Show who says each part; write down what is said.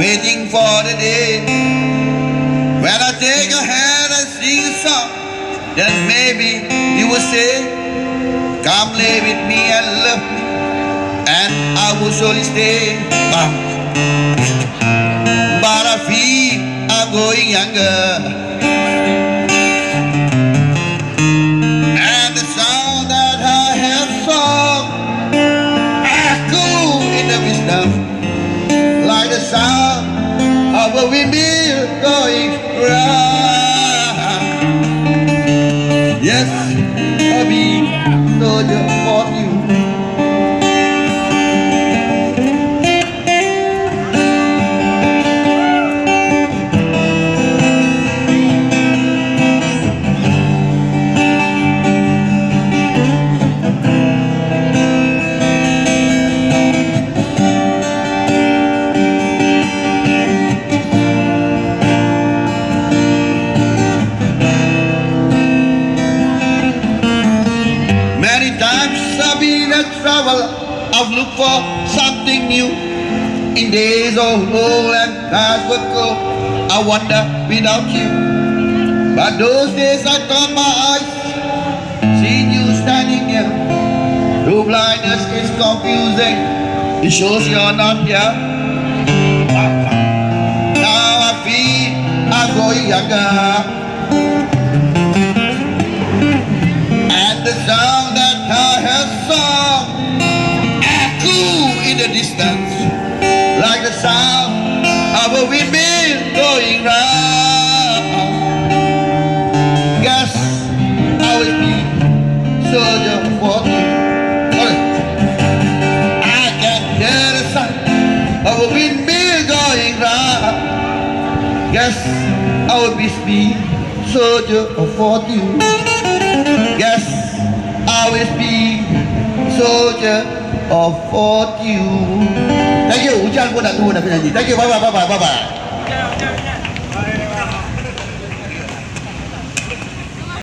Speaker 1: waiting for the day when I take your hand and sing a song. Then maybe you will say, come lay with me and love me, and I will surely stay. But I feel I'm going younger, and the sound that I have sung echo in the wisdom, like the sound of a windmill going round. Yes, I'll be soldier for you. I've looked for something new in days of old and times were cold. I wonder without you, but those days I turned my eyes, seeing you standing here. Though blindness is confusing, it shows you're not here. Now I feel I'm going younger, and the sound that I have sung in the distance, like the sound of a windmill going round. Guess I will be soldier for you. I can hear the sound of a windmill going round. Guess I will be soldier for you. Guess I will be soldier of fortune. Thank you. Hujan pun nak turun dah penyanyi. Thank you. Bye bye.